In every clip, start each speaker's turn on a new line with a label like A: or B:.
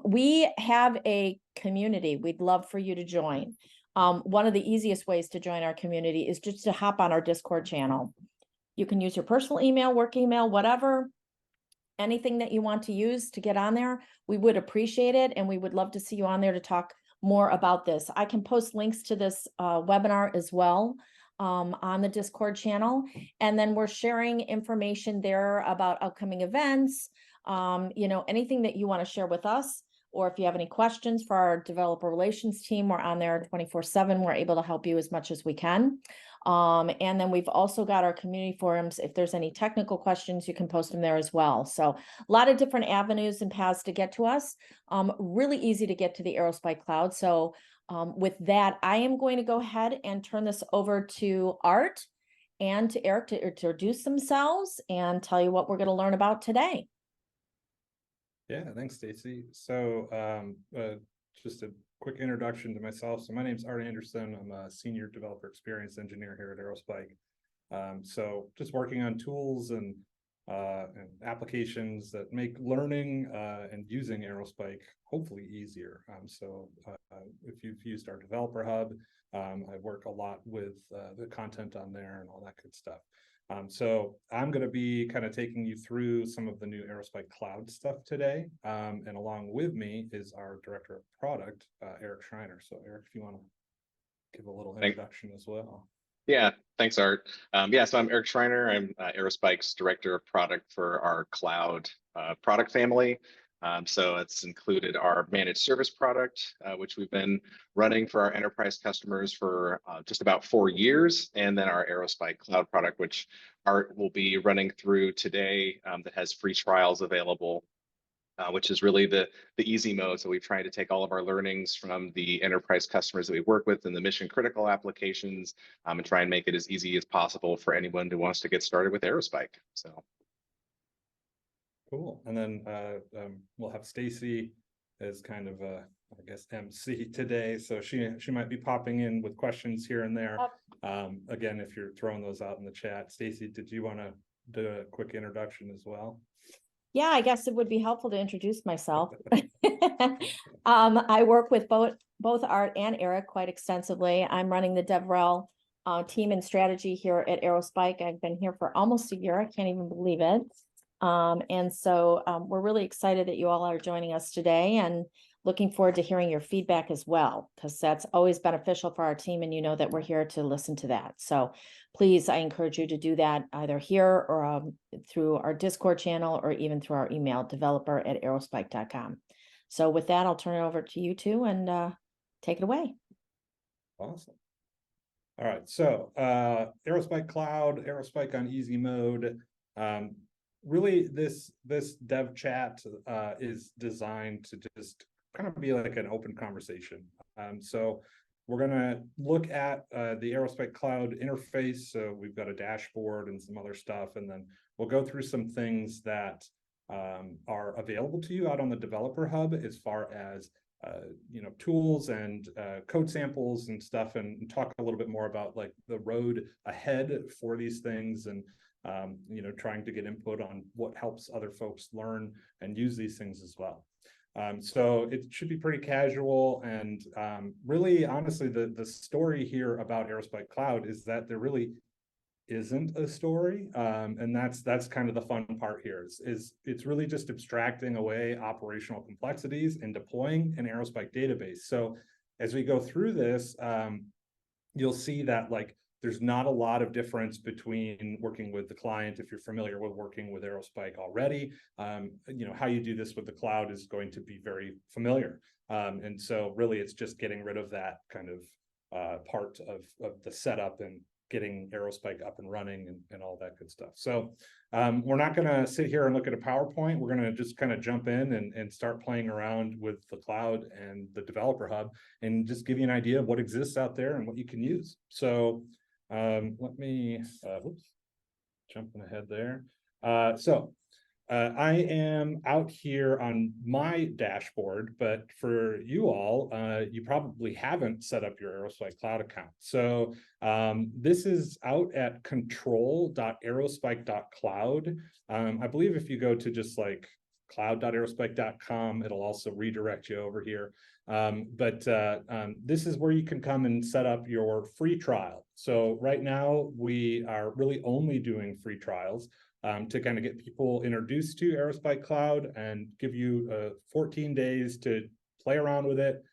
A: We have a community we'd love for you to join. One of the easiest ways to join our community is just to hop on our Discord channel. You can use your personal email, work email, whatever, anything that you want to use to get on there. We would appreciate it, and we would love to see you on there to talk more about this. I can post links to this webinar as well on the Discord channel. And then we're sharing information there about upcoming events, anything that you want to share with us, or if you have any questions for our developer relations team, we're on there 24/7. We're able to help you as much as we can. And then we've also got our community forums. If there's any technical questions, you can post them there as well. So a lot of different avenues and paths to get to us. Really easy to get to the Aerospike Cloud. So with that, I am going to go ahead and turn this over to Art and to Eric to introduce themselves and tell you what we're going to learn about today.
B: Yeah, thanks, Stacy. So just a quick introduction to myself. So my name's Art Anderson. I'm a senior developer experience engineer here at Aerospike. So just working on tools and applications that make learning and using Aerospike hopefully easier. If you've used our developer hub, I work a lot with the content on there and all that good stuff. So I'm going to be kind of taking you through some of the new Aerospike Cloud stuff today. And along with me is our director of product, Eric Schreiner. So Eric, if you want to give a little introduction as well.
C: Yeah, thanks, Art. So I'm Eric Schreiner. I'm Aerospike's director of product for our cloud product family. So it's included our managed service product, which we've been running for our enterprise customers for just about 4 years, and then our Aerospike Cloud product, which Art will be running through today, that has free trials available, which is really the easy mode. So we've tried to take all of our learnings from the enterprise customers that we work with and the mission critical applications, and try and make it as easy as possible for anyone who wants to get started with Aerospike. So.
B: Cool. And then we'll have Stacy as kind of a, I guess, MC today. So she might be popping in with questions here and there. Again, if you're throwing those out in the chat. Stacy, did you want to do a quick introduction as well?
A: Yeah, I guess it would be helpful to introduce myself. I work with both Art and Eric quite extensively. I'm running the DevRel team and strategy here at Aerospike. I've been here for almost a year. I can't even believe it. And so we're really excited that you all are joining us today, and looking forward to hearing your feedback as well, because that's always beneficial for our team, and you know that we're here to listen to that. So please, I encourage you to do that either here or through our Discord channel, or even through our email, developer@aerospike.com. So with that, I'll turn it over to you two and take it away.
B: Awesome. All right, so Aerospike Cloud, Aerospike on easy mode. Really, this DevChat is designed to just kind of be like an open conversation. So we're going to look at the Aerospike Cloud interface. So we've got a dashboard and some other stuff, and then we'll go through some things that are available to you out on the developer hub as far as tools and code samples and stuff, and talk a little bit more about like the road ahead for these things, and trying to get input on what helps other folks learn and use these things as well. So it should be pretty casual, and really, honestly, the story here about Aerospike Cloud is that there really isn't a story, and that's kind of the fun part here. Is it's really just abstracting away operational complexities and deploying an Aerospike database. So as we go through this, you'll see that there's not a lot of difference between working with the client, if you're familiar with working with Aerospike already. How you do this with the cloud is going to be very familiar. And so really it's just getting rid of that kind of part of the setup and getting Aerospike up and running and all that good stuff. So we're not going to sit here and look at a PowerPoint. We're going to just kind of jump in and start playing around with the cloud and the developer hub, and just give you an idea of what exists out there and what you can use. So let me, jumping ahead there. I am out here on my dashboard, but for you all, you probably haven't set up your Aerospike Cloud account. So this is out at control.aerospike.cloud. I believe if you go to just cloud.aerospike.com. It'll also redirect you over here. This is where you can come and set up your free trial. So right now we are really only doing free trials to kind of get people introduced to Aerospike Cloud and give you 14 days to play around with it,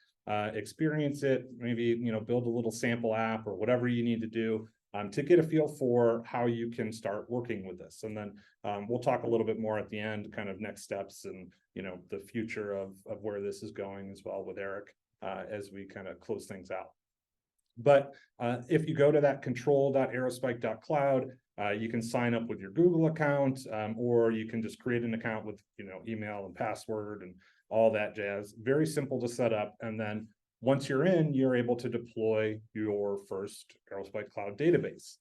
B: experience it, maybe build a little sample app or whatever you need to do to get a feel for how you can start working with this. And then we'll talk a little bit more at the end, kind of next steps and the future of where this is going as well with Eric as we kind of close things out. But if you go to that control.aerospike.cloud, you can sign up with your Google account, or you can just create an account with email and password and all that jazz. Very simple to set up. And then once you're in, you're able to deploy your first Aerospike Cloud database.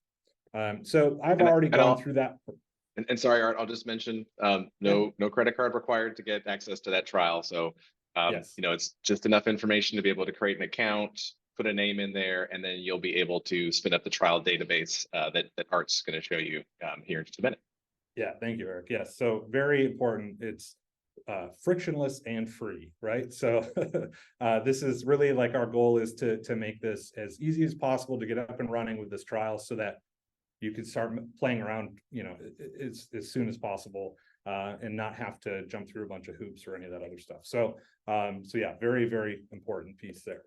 B: So I've already gone through that.
C: And sorry, Art, I'll just mention no credit card required to get access to that trial. So
B: Yes.
C: it's just enough information to be able to create an account, put a name in there, and then you'll be able to spin up the trial database that Art's going to show you here in just a minute.
B: Yeah, thank you, Eric. Yes, so very important. It's frictionless and free, right? So this is really like our goal is to make this as easy as possible to get up and running with this trial so that you can start playing around, as soon as possible and not have to jump through a bunch of hoops or any of that other stuff. So, yeah, very, very important piece there.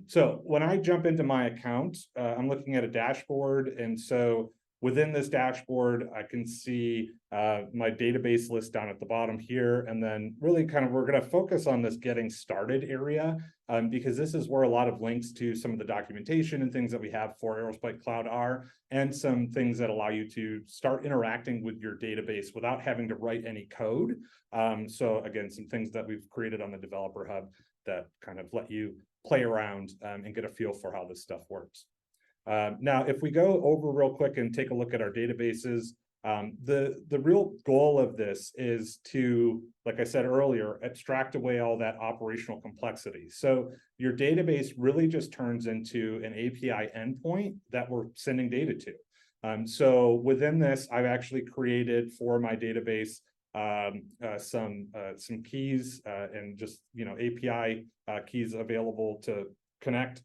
B: So when I jump into my account, I'm looking at a dashboard. And so within this dashboard, I can see my database list down at the bottom here. And then really kind of, we're going to focus on this getting started area because this is where a lot of links to some of the documentation and things that we have for Aerospike Cloud are, and some things that allow you to start interacting with your database without having to write any code. So again, some things that we've created on the Developer Hub that kind of let you play around and get a feel for how this stuff works. Now, if we go over real quick and take a look at our databases, the real goal of this is to, like I said earlier, abstract away all that operational complexity. So your database really just turns into an API endpoint that we're sending data to. So within this, I've actually created for my database some keys and just API keys available to connect,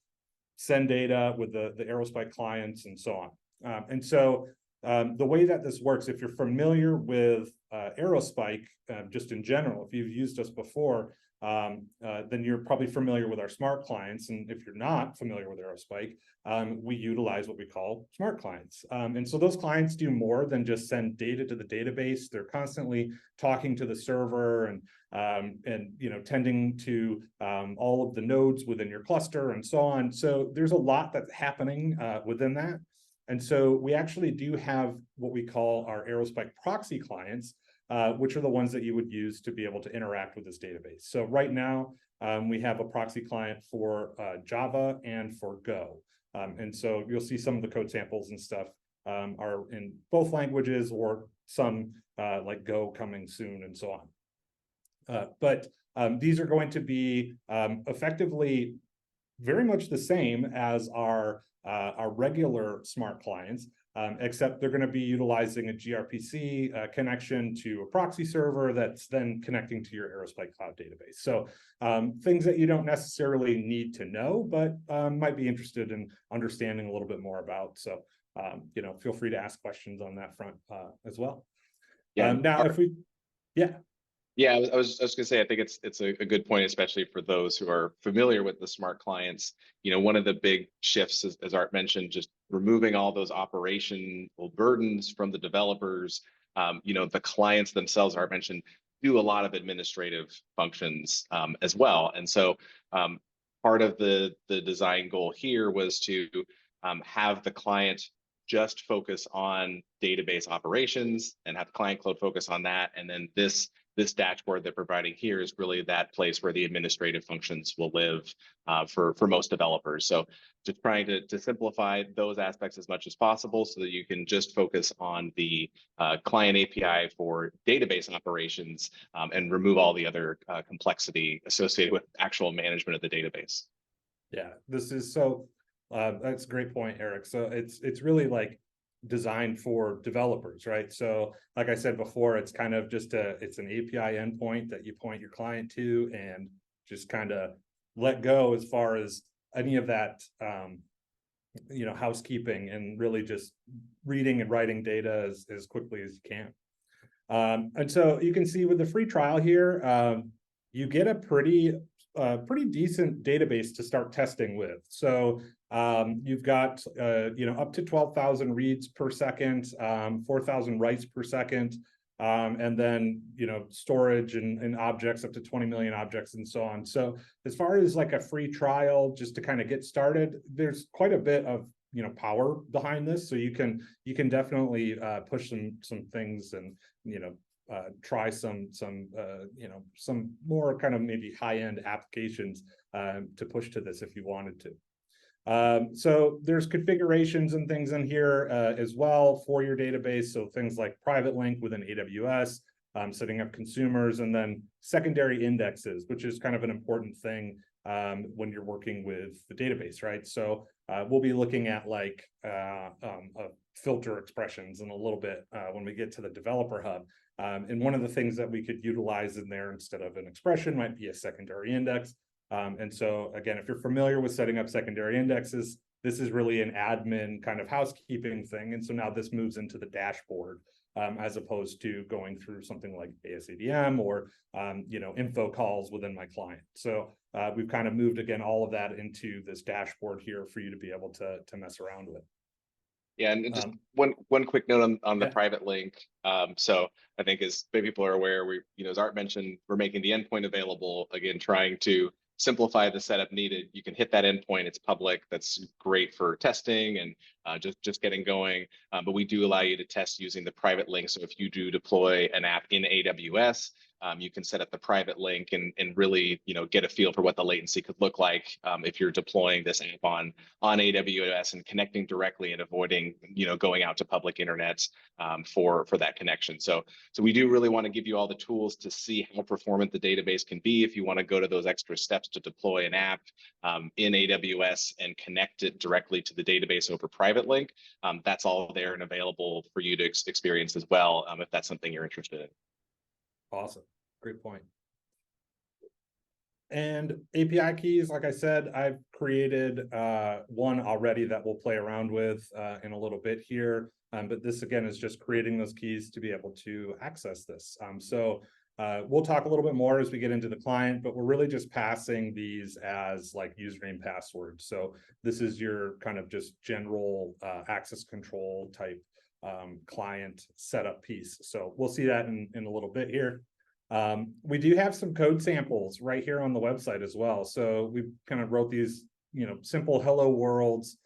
B: send data with the Aerospike clients and so on. And so the way that this works, if you're familiar with Aerospike, just in general, if you've used us before, then you're probably familiar with our smart clients. And if you're not familiar with Aerospike, we utilize what we call smart clients. And so those clients do more than just send data to the database. They're constantly talking to the server and tending to all of the nodes within your cluster and so on. So there's a lot that's happening within that. And so we actually do have what we call our Aerospike proxy clients, which are the ones that you would use to be able to interact with this database. So right now, we have a proxy client for Java and for Go. And so you'll see some of the code samples and stuff are in both languages, or some like Go coming soon and so on. But these are going to be effectively very much the same as our regular smart clients, except they're going to be utilizing a gRPC connection to a proxy server that's then connecting to your Aerospike Cloud database. So things that you don't necessarily need to know, but might be interested in understanding a little bit more about. So feel free to ask questions on that front as well.
C: Yeah.
B: Now, if we, yeah.
C: Yeah, I was going to say, I think it's a good point, especially for those who are familiar with the smart clients. One of the big shifts, as Art mentioned, just removing all those operational burdens from the developers. The clients themselves, Art mentioned, do a lot of administrative functions as well. And so part of the design goal here was to have the client just focus on database operations and have the client cloud focus on that. And then this dashboard they're providing here is really that place where the administrative functions will live for most developers. So just trying to simplify those aspects as much as possible so that you can just focus on the client API for database operations and remove all the other complexity associated with actual management of the database.
B: Yeah, this is so, that's a great point, Eric. So it's really like designed for developers, right? So like I said before, it's kind of just it's an API endpoint that you point your client to and just kind of let go as far as any of that, housekeeping, and really just reading and writing data as quickly as you can. And so you can see with the free trial here, you get a pretty decent database to start testing with. So you've got up to 12,000 reads per second, 4,000 writes per second, and then storage and objects up to 20 million objects and so on. So as far as like a free trial, just to kind of get started, there's quite a bit of power behind this. So you can definitely push some things and try some more kind of maybe high-end applications to push to this if you wanted to. So there's configurations and things in here as well for your database. So things like private link within AWS, setting up consumers, and then secondary indexes, which is kind of an important thing when you're working with the database, right? So we'll be looking at like filter expressions in a little bit when we get to the developer hub. And one of the things that we could utilize in there instead of an expression might be a secondary index. And so again, if you're familiar with setting up secondary indexes, this is really an admin kind of housekeeping thing. And so now this moves into the dashboard as opposed to going through something like ASADM or info calls within my client. So we've kind of moved again all of that into this dashboard here for you to be able to mess around with.
C: Yeah, and just one quick note on the
B: yeah.
C: private link. So I think as many people are aware, as Art mentioned, we're making the endpoint available, again, trying to simplify the setup needed. You can hit that endpoint, it's public, that's great for testing and just getting going. But we do allow you to test using the private link. So if you do deploy an app in AWS, you can set up the private link and really get a feel for what the latency could look like if you're deploying this app on AWS and connecting directly and avoiding going out to public internet for that connection. So we do really want to give you all the tools to see how performant the database can be if you want to go to those extra steps to deploy an app in AWS and connect it directly to the database over private link. That's all there and available for you to experience as well if that's something you're interested in.
B: Awesome. Great point. And API keys, like I said, I've created one already that we'll play around with in a little bit here. But this, again, is just creating those keys to be able to access this. So we'll talk a little bit more as we get into the client, but we're really just passing these as like username passwords. So this is your kind of just general access control type client setup piece. So we'll see that in a little bit here. We do have some code samples right here on the website as well. So we kind of wrote these, simple hello worlds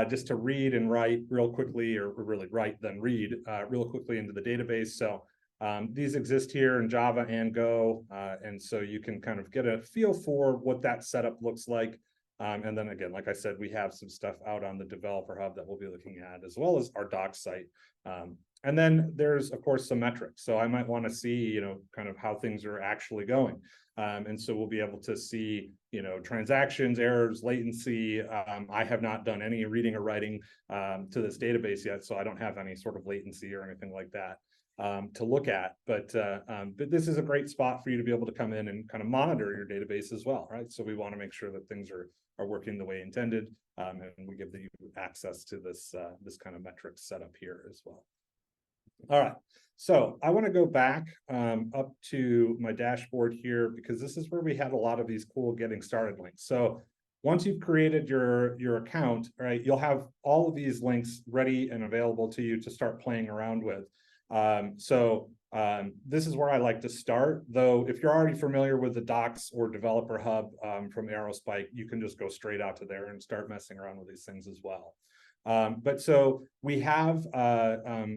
B: just to read and write real quickly, or really write then read real quickly into the database. So these exist here in Java and Go. And so you can kind of get a feel for what that setup looks like. And then again, like I said, we have some stuff out on the developer hub that we'll be looking at, as well as our docs site. And then there's, of course, some metrics. So I might want to see, kind of how things are actually going. And so we'll be able to see, transactions, errors, latency. I have not done any reading or writing to this database yet, so I don't have any sort of latency or anything like that to look at. But this is a great spot for you to be able to come in and kind of monitor your database as well, right? So we want to make sure that things are working the way intended, and we give you access to this kind of metrics setup here as well. All right, so I want to go back up to my dashboard here, because this is where we have a lot of these cool getting started links. So once you've created your account, right, you'll have all of these links ready and available to you to start playing around with. This is where I like to start, though. If you're already familiar with the docs or developer hub from Aerospike, you can just go straight out to there and start messing around with these things as well. But so we have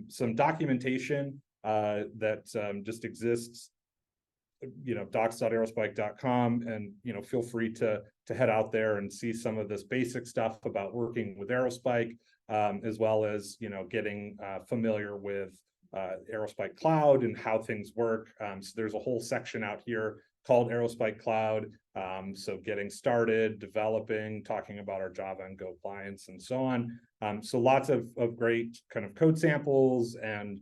B: some documentation that just exists, docs.aerospike.com, and feel free to head out there and see some of this basic stuff about working with Aerospike, as well as getting familiar with Aerospike Cloud and how things work. So there's a whole section out here called Aerospike Cloud. So getting started, developing, talking about our Java and Go clients and so on. So lots of great kind of code samples and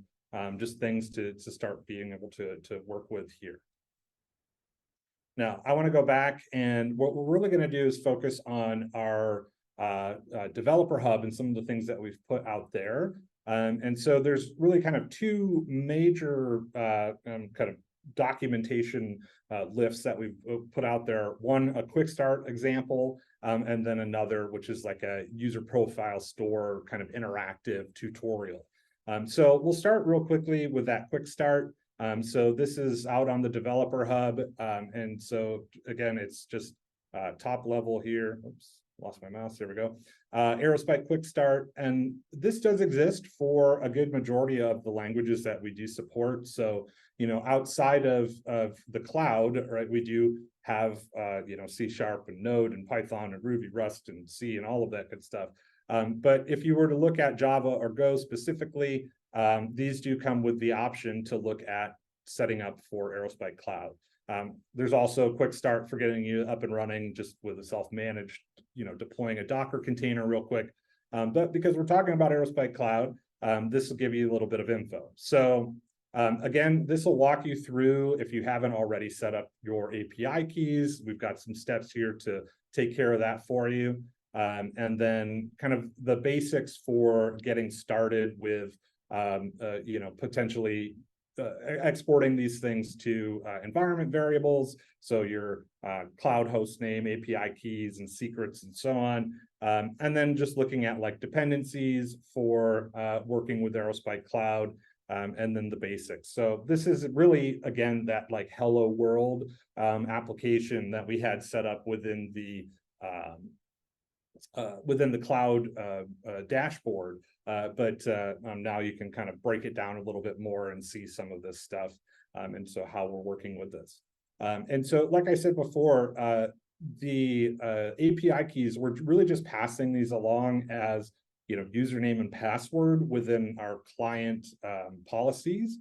B: just things to start being able to work with here. Now, I want to go back, and what we're really going to do is focus on our developer hub and some of the things that we've put out there. And so there's really kind of two major kind of documentation lifts that we've put out there. One, a quick start example, and then another, which is like a user profile store kind of interactive tutorial. So we'll start real quickly with that quick start. So this is out on the developer hub. And so again, it's just top level here. Oops, lost my mouse. There we go. Aerospike quick start. And this does exist for a good majority of the languages that we do support. So, you know, outside of the cloud, right, we do have, you know, C# and Node and Python and Ruby, Rust and C and all of that good stuff. But if you were to look at Java or Go specifically, these do come with the option to look at setting up for Aerospike Cloud. There's also a quick start for getting you up and running just with a self-managed, you know, deploying a Docker container real quick. But because we're talking about Aerospike Cloud, this will give you a little bit of info. So again, this will walk you through, if you haven't already set up your API keys, we've got some steps here to take care of that for you. And then kind of the basics for getting started with, you know, potentially exporting these things to environment variables. So your cloud host name, API keys and secrets and so on. And then just looking at like dependencies for working with Aerospike Cloud, and then the basics. So this is really, again, that like hello world application that we had set up within the cloud dashboard, but now you can kind of break it down a little bit more and see some of this stuff, and so how we're working with this. And so, like I said before, the API keys, we're really just passing these along as, you know, username and password within our client policies.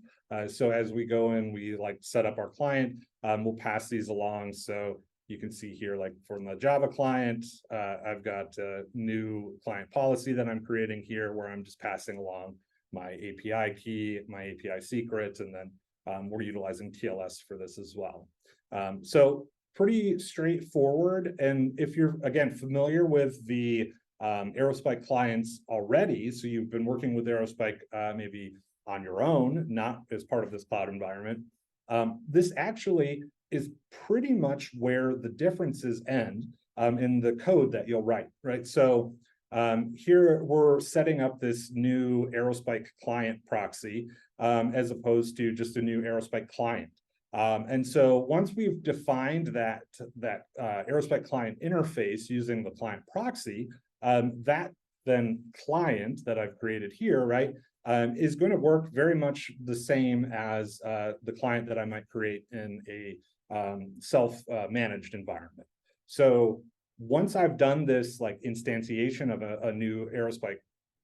B: So as we go in, we like set up our client, we'll pass these along. So you can see here, like from the Java client, I've got a new client policy that I'm creating here where I'm just passing along my API key, my API secret, and then we're utilizing TLS for this as well. So pretty straightforward. And if you're, again, familiar with the Aerospike clients already, so you've been working with Aerospike maybe on your own, not as part of this cloud environment, this actually is pretty much where the differences end in the code that you'll write, right? So here we're setting up this new Aerospike client proxy as opposed to just a new Aerospike client. And so once we've defined that Aerospike client interface using the client proxy, that then client that I've created here, right, is going to work very much the same as the client that I might create in a self-managed environment. So once I've done this like instantiation of a new Aerospike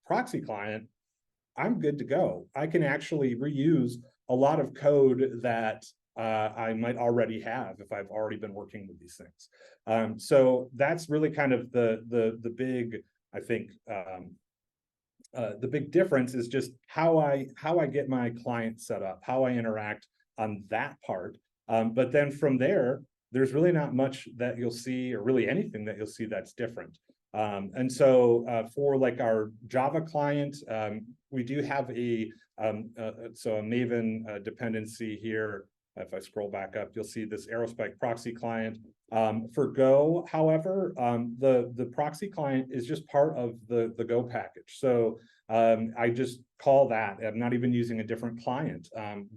B: proxy client, I'm good to go. I can actually reuse a lot of code that I might already have if I've already been working with these things. So that's really kind of the big, I think, the big difference is just how I get my client set up, how I interact on that part. But then from there, there's really not much that you'll see, or really anything that you'll see that's different. And so for like our Java client, we do have a Maven dependency here. If I scroll back up, you'll see this Aerospike proxy client. For Go, however, the proxy client is just part of the Go package. So I just call that. I'm not even using a different client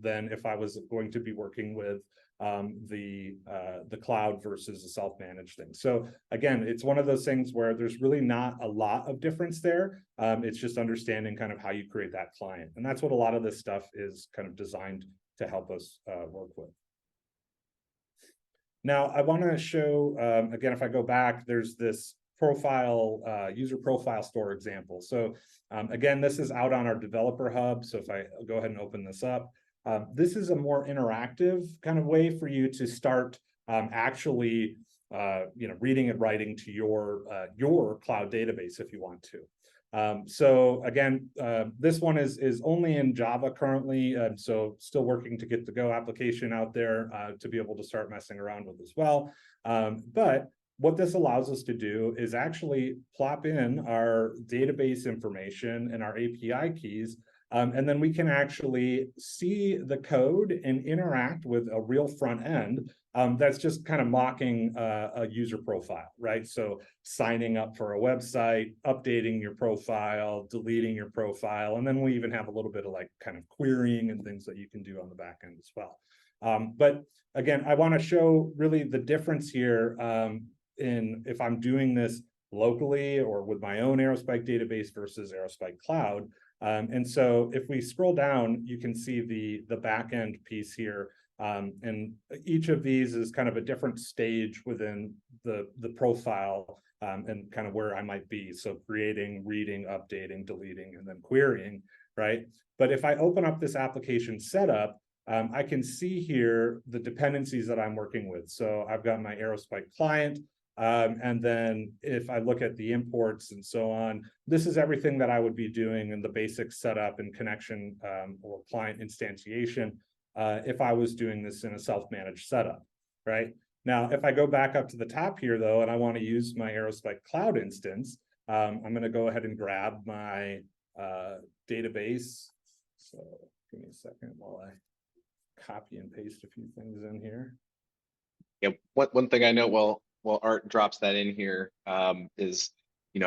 B: than if I was going to be working with the cloud versus a self-managed thing. So again, it's one of those things where there's really not a lot of difference there. It's just understanding kind of how you create that client. And that's what a lot of this stuff is kind of designed to help us work with. Now, I want to show, again, if I go back, there's this profile, user profile store example. So again, this is out on our developer hub. So if I go ahead and open this up, this is a more interactive kind of way for you to start actually reading and writing to your cloud database if you want to. So again, this one is only in Java currently, so still working to get the Go application out there to be able to start messing around with as well. But what this allows us to do is actually plop in our database information and our API keys, and then we can actually see the code and interact with a real front end that's just kind of mocking a user profile, right? So signing up for a website, updating your profile, deleting your profile, and then we even have a little bit of like kind of querying and things that you can do on the back end as well. But again, I want to show really the difference here in if I'm doing this locally or with my own Aerospike database versus Aerospike Cloud. And so if we scroll down, you can see the back end piece here. And each of these is kind of a different stage within the profile and kind of where I might be. So creating, reading, updating, deleting, and then querying, right? But if I open up this application setup, I can see here the dependencies that I'm working with. So I've got my Aerospike client. And then if I look at the imports and so on, this is everything that I would be doing in the basic setup and connection or client instantiation if I was doing this in a self-managed setup, right? Now, if I go back up to the top here, though, and I want to use my Aerospike Cloud instance, I'm going to go ahead and grab my database. So give me a second while I copy and paste a few things in here.
C: Yeah, one thing I know, well, Art drops that in here is,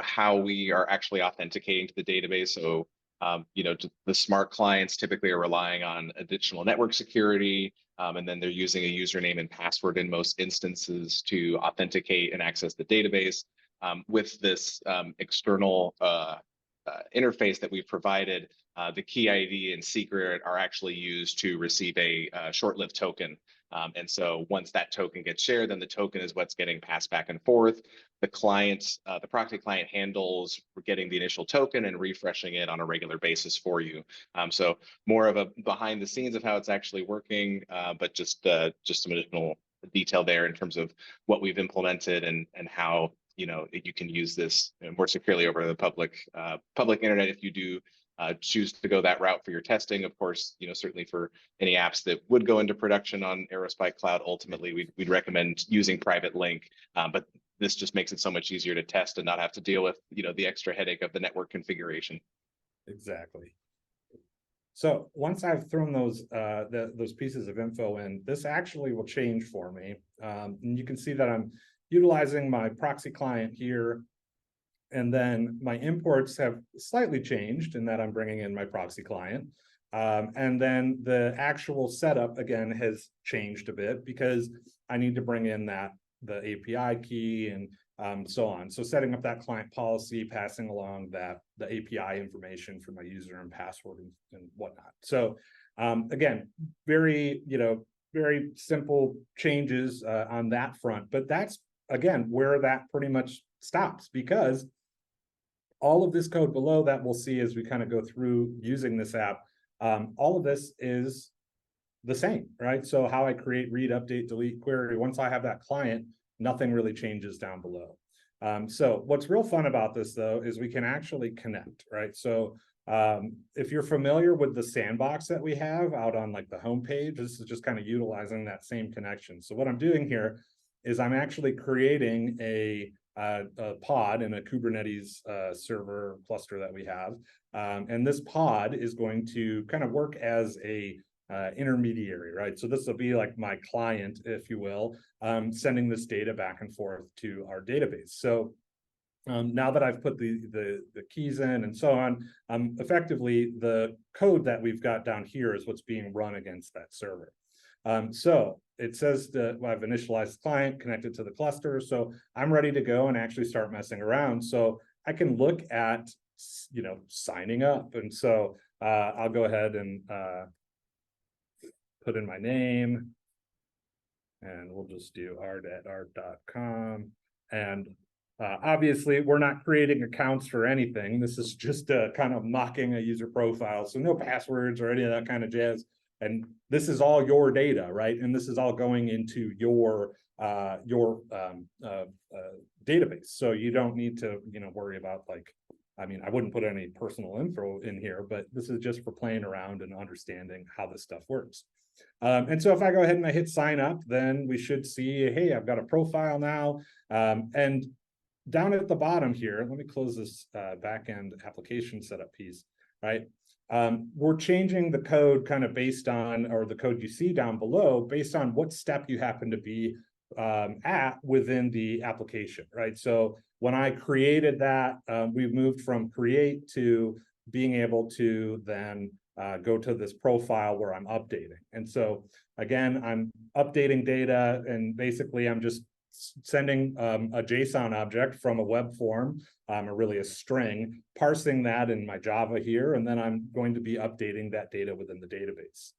C: how we are actually authenticating to the database. So, the smart clients typically are relying on additional network security, and then they're using a username and password in most instances to authenticate and access the database. With this external interface that we've provided, the key ID and secret are actually used to receive a short-lived token. And so once that token gets shared, then the token is what's getting passed back and forth. The client, the proxy client handles getting the initial token and refreshing it on a regular basis for you. So more of a behind the scenes of how it's actually working, but just some additional detail there in terms of what we've implemented and how you can use this more securely over the public internet if you do choose to go that route for your testing. Of course, certainly for any apps that would go into production on Aerospike Cloud, ultimately we'd recommend using private link, but this just makes it so much easier to test and not have to deal with the extra headache of the network configuration.
B: Exactly. So once I've thrown those pieces of info in, this actually will change for me. And you can see that I'm utilizing my proxy client here. And then my imports have slightly changed in that I'm bringing in my proxy client. And then the actual setup, again, has changed a bit because I need to bring in the API key and so on. So setting up that client policy, passing along the API information for my user and password and whatnot. So again, very simple changes on that front. But that's, again, where that pretty much stops, because all of this code below that we'll see as we kind of go through using this app, all of this is the same, right? So how I create, read, update, delete, query, once I have that client, nothing really changes down below. So what's real fun about this, though, is we can actually connect, right? So if you're familiar with the sandbox that we have out on like the homepage, this is just kind of utilizing that same connection. So what I'm doing here is I'm actually creating a pod in a Kubernetes server cluster that we have. And this pod is going to kind of work as a intermediary, right? So this will be like my client, if you will, sending this data back and forth to our database. So now that I've put the keys in and so on, effectively the code that we've got down here is what's being run against that server. So it says that I've initialized the client, connected to the cluster. So I'm ready to go and actually start messing around. So I can look at, signing up. And so I'll go ahead and put in my name, and we'll just do art@art.com. And obviously, we're not creating accounts for anything. This is just kind of mocking a user profile. So no passwords or any of that kind of jazz. And this is all your data, right? And this is all going into your your database. So you don't need to, worry about like, I mean, I wouldn't put any personal info in here, but this is just for playing around and understanding how this stuff works. And so if I go ahead and I hit sign up, then we should see, hey, I've got a profile now. And down at the bottom here, let me close this backend application setup piece, right? We're changing the code kind of based on, or the code you see down below, based on what step you happen to be at within the application, right? So when I created that, we've moved from create to being able to then go to this profile where I'm updating. And so again, I'm updating data, and basically I'm just sending a JSON object from a web form, or really a string, parsing that in my Java here, and then I'm going to be updating that data within the database.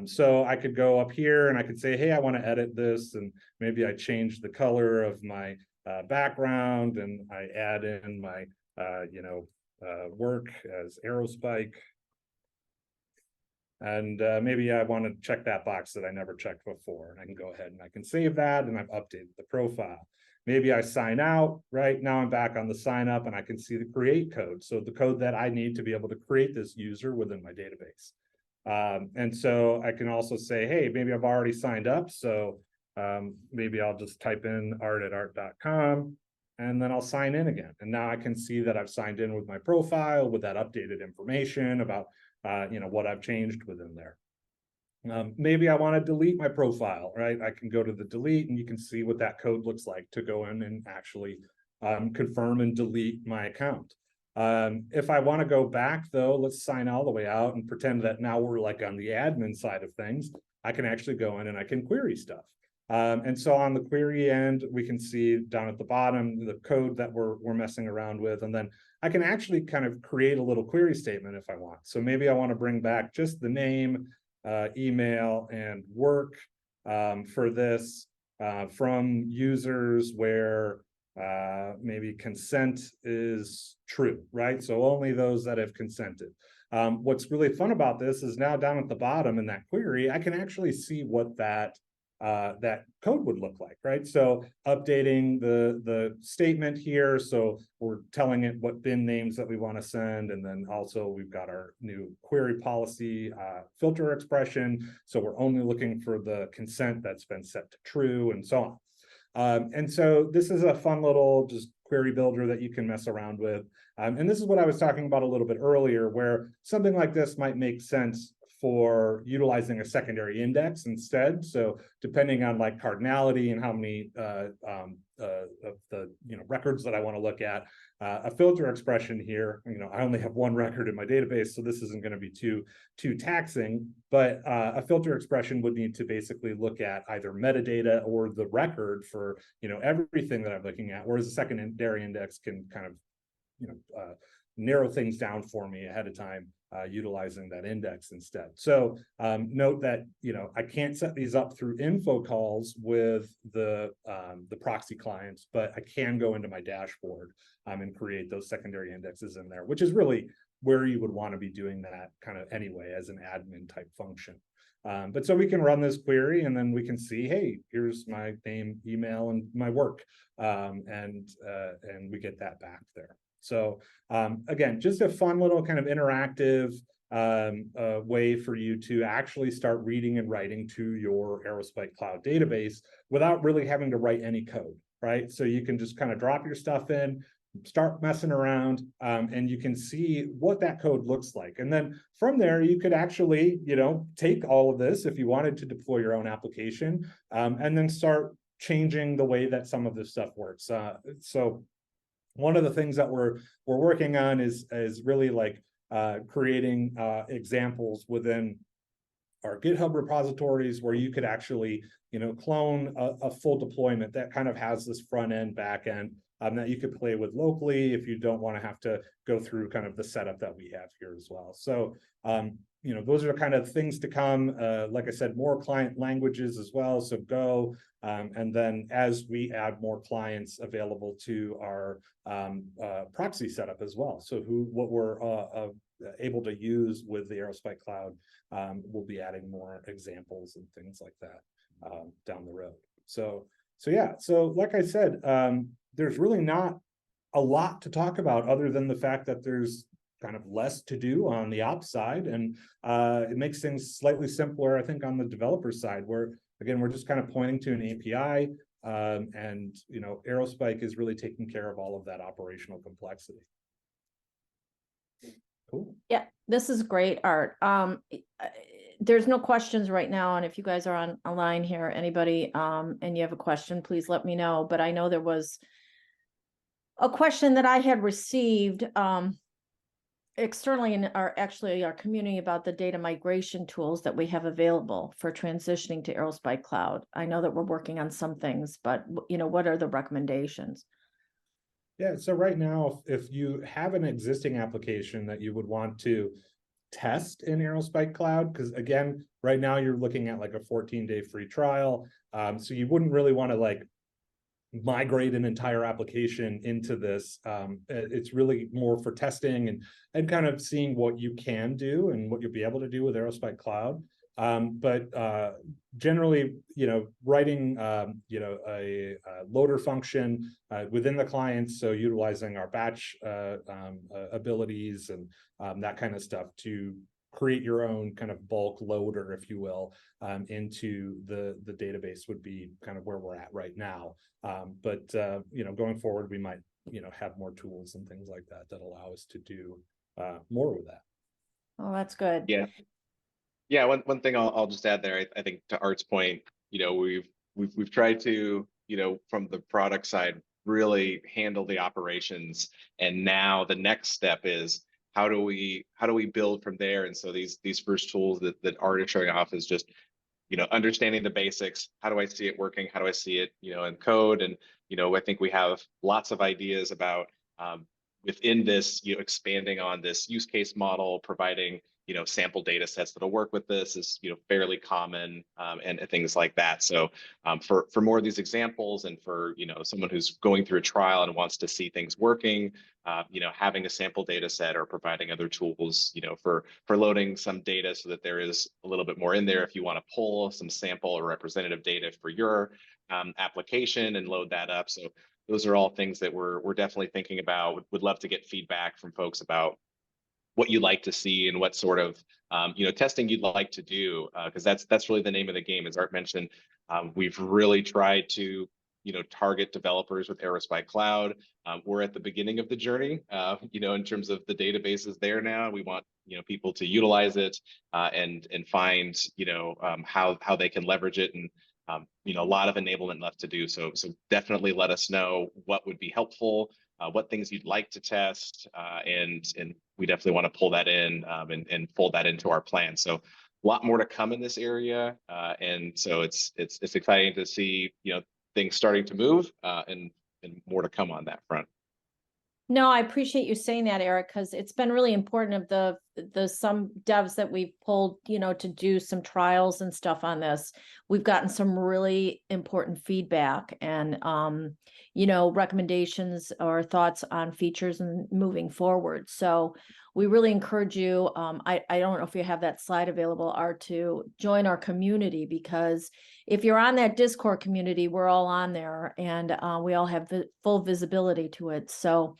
B: So I could go up here and I could say, hey, I want to edit this, and maybe I change the color of my background, and I add in my work as Aerospike. And maybe I want to check that box that I never checked before, and I can go ahead and I can save that, and I've updated the profile. Maybe I sign out, right? Now I'm back on the sign up, and I can see the create code. So the code that I need to be able to create this user within my database. And so I can also say, hey, maybe I've already signed up. So maybe I'll just type in art@art.com, and then I'll sign in again. And now I can see that I've signed in with my profile with that updated information about what I've changed within there. Maybe I want to delete my profile, right? I can go to the delete, and you can see what that code looks like to go in and actually confirm and delete my account. If I want to go back though, let's sign all the way out and pretend that now we're like on the admin side of things. I can actually go in and I can query stuff. And so on the query end, we can see down at the bottom the code that we're messing around with, and then I can actually kind of create a little query statement if I want. So maybe I want to bring back just the name, email, and work for this from users where maybe consent is true, right? So only those that have consented. What's really fun about this is now down at the bottom in that query, I can actually see what that code would look like, right? So updating the statement here, so we're telling it what bin names that we want to send, and then also we've got our new query policy filter expression, so we're only looking for the consent that's been set to true, and so on. And so this is a fun little just query builder that you can mess around with. And this is what I was talking about a little bit earlier, where something like this might make sense for utilizing a secondary index instead. So depending on like cardinality and how many of the records that I want to look at, a filter expression here, I only have one record in my database, so this isn't going to be too taxing, but a filter expression would need to basically look at either metadata or the record for everything that I'm looking at, whereas a secondary index can kind of narrow things down for me ahead of time, utilizing that index instead. So note that I can't set these up through info calls with the proxy clients, but I can go into my dashboard and create those secondary indexes in there, which is really where you would want to be doing that kind of anyway as an admin type function. But so we can run this query, and then we can see, hey, here's my name, email, and my work, and we get that back there. So again, just a fun little kind of interactive way for you to actually start reading and writing to your Aerospike Cloud database without really having to write any code, right? So you can just kind of drop your stuff in, start messing around, and you can see what that code looks like. And then from there, you could actually, take all of this if you wanted to deploy your own application, and then start changing the way that some of this stuff works. So one of the things that we're working on is really like creating examples within our GitHub repositories where you could actually, clone a full deployment that kind of has this front end, back end that you could play with locally if you don't want to have to go through kind of the setup that we have here as well. So, those are kind of things to come. Like I said, more client languages as well. So Go, and then as we add more clients available to our proxy setup as well. So what we're able to use with the Aerospike Cloud, we'll be adding more examples and things like that down the road. So So yeah, so like I said, there's really not a lot to talk about other than the fact that there's kind of less to do on the ops side, and it makes things slightly simpler, I think, on the developer side, where again we're just kind of pointing to an API, and Aerospike is really taking care of all of that operational complexity. Cool.
A: Yeah, this is great, Art. There's no questions right now, and if you guys are online here, anybody, and you have a question, please let me know. But I know there was a question that I had received externally in our community about the data migration tools that we have available for transitioning to Aerospike Cloud. I know that we're working on some things, but what are the recommendations?
B: Yeah, so right now, if you have an existing application that you would want to test in Aerospike Cloud, because again, right now you're looking at like a 14-day free trial, so you wouldn't really want to like migrate an entire application into this. It's really more for testing and kind of seeing what you can do and what you'll be able to do with Aerospike Cloud. But generally, writing, a loader function within the client, so utilizing our batch abilities and that kind of stuff to create your own kind of bulk loader, if you will, into the database would be kind of where we're at right now. But going forward, we might, have more tools and things like that allow us to do more with that.
A: Oh, that's good.
C: Yeah. Yeah, one thing I'll just add there, I think to Art's point, we've tried to, from the product side, really handle the operations, and now the next step is how do we build from there? And so these first tools that Art is showing off is just, understanding the basics. How do I see it working? How do I see it, in code? And I think we have lots of ideas about within this, expanding on this use case model, providing sample data sets that'll work with this is fairly common, and things like that. So for more of these examples, and for someone who's going through a trial and wants to see things working, having a sample data set or providing other tools for loading some data so that there is a little bit more in there if you want to pull some sample or representative data for your application and load that up. So those are all things that we're definitely thinking about. Would love to get feedback from folks about what you'd like to see and what sort of testing you'd like to do, because that's really the name of the game. As Art mentioned, we've really tried to target developers with Aerospike Cloud. We're at the beginning of the journey, in terms of the databases there now. We want people to utilize it and find how they can leverage it, and a lot of enablement left to do. So definitely let us know what would be helpful, what things you'd like to test, and we definitely want to pull that in and fold that into our plan. So a lot more to come in this area, and so it's exciting to see things starting to move, and more to come on that front.
A: No, I appreciate you saying that, Eric, because it's been really important of the some devs that we've pulled, to do some trials and stuff on this. We've gotten some really important feedback and, recommendations or thoughts on features and moving forward. So we really encourage you. I don't know if you have that slide available, Art, to join our community, because if you're on that Discord community, we're all on there, and we all have full visibility to it. So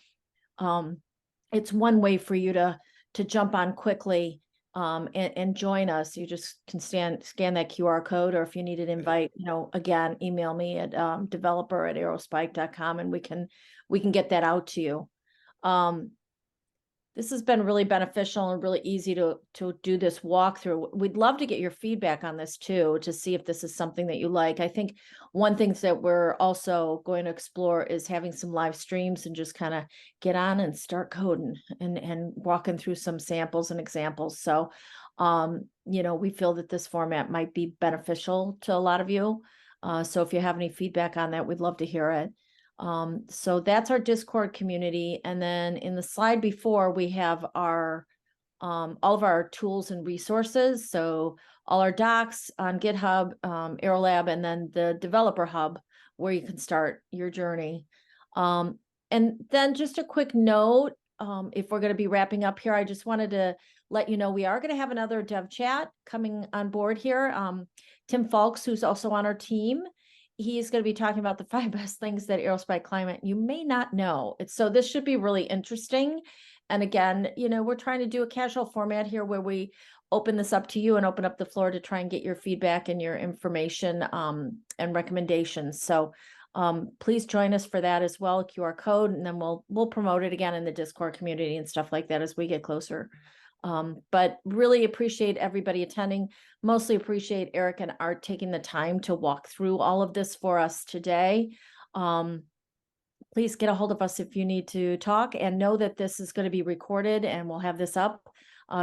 A: it's one way for you to jump on quickly and join us. You just can scan that QR code, or if you need an invite, again, email me at developer@aerospike.com, and we can get that out to you. This has been really beneficial and really easy to do this walkthrough. We'd love to get your feedback on this too, to see if this is something that you like. I think one thing that we're also going to explore is having some live streams and just kind of get on and start coding and walking through some samples and examples. So, we feel that this format might be beneficial to a lot of you. So if you have any feedback on that, we'd love to hear it. So that's our Discord community. And then in the slide before, we have our all of our tools and resources. So all our docs on GitHub, Aerolab, and then the developer hub, where you can start your journey. And then just a quick note, if we're going to be wrapping up here, I just wanted to let you know we are going to have another dev chat coming on board here. Tim Falks, who's also on our team, he's going to be talking about the 5 best things that Aerospike climate you may not know. So this should be really interesting. And again, we're trying to do a casual format here where we open this up to you and open up the floor to try and get your feedback and your information and recommendations. So please join us for that as well, QR code, and then we'll promote it again in the Discord community and stuff like that as we get closer. But really appreciate everybody attending. Mostly appreciate Eric and Art taking the time to walk through all of this for us today. Please get a hold of us if you need to talk, and know that this is going to be recorded and we'll have this up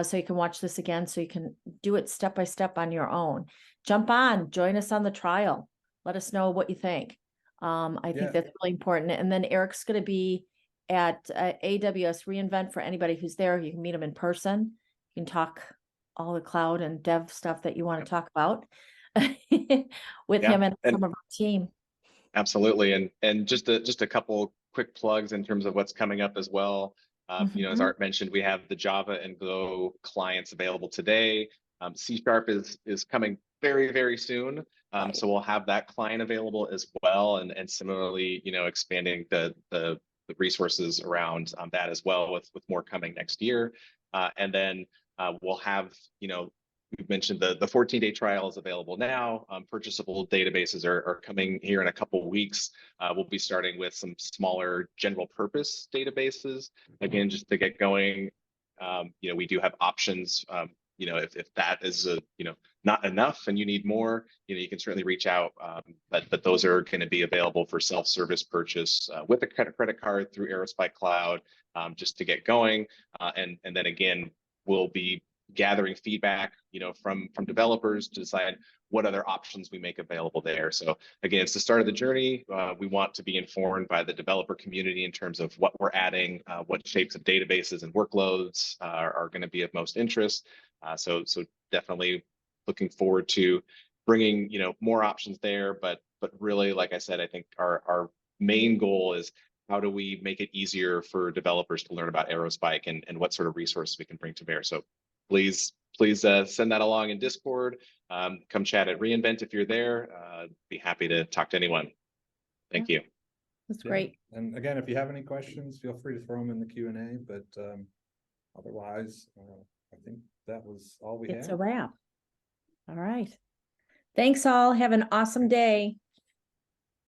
A: so you can watch this again, so you can do it step by step on your own. Jump on, join us on the trial. Let us know what you think. I think that's really important. And then Eric's going to be at AWS reInvent for anybody who's there. You can meet him in person. You can talk all the cloud and dev stuff that you want to talk about with him and some of our team.
C: Absolutely. And just a couple quick plugs in terms of what's coming up as well. As Art mentioned, we have the Java and Go clients available today. C# is coming very, very soon. So we'll have that client available as well. And similarly, expanding the resources around that as well, with more coming next year. And then we'll have, we've mentioned the 14-day trial is available now. Purchasable databases are coming here in a couple of weeks. We'll be starting with some smaller general purpose databases. Again, just to get going, we do have options. If that is not enough and you need more, you can certainly reach out. But those are going to be available for self-service purchase with a credit card through Aerospike Cloud, just to get going. And then again, we'll be gathering feedback, from developers to decide what other options we make available there. So again, it's the start of the journey. We want to be informed by the developer community in terms of what we're adding, what shapes of databases and workloads are going to be of most interest. So definitely looking forward to bringing, more options there. But really, like I said, I think our main goal is, how do we make it easier for developers to learn about Aerospike and what sort of resources we can bring to bear? So please send that along in Discord. Come chat at reInvent if you're there. Be happy to talk to anyone. Thank you.
A: That's great.
B: And again, if you have any questions, feel free to throw them in the Q&A. But otherwise, I think that was all we had.
A: It's a wrap. All right. Thanks all. Have an awesome day.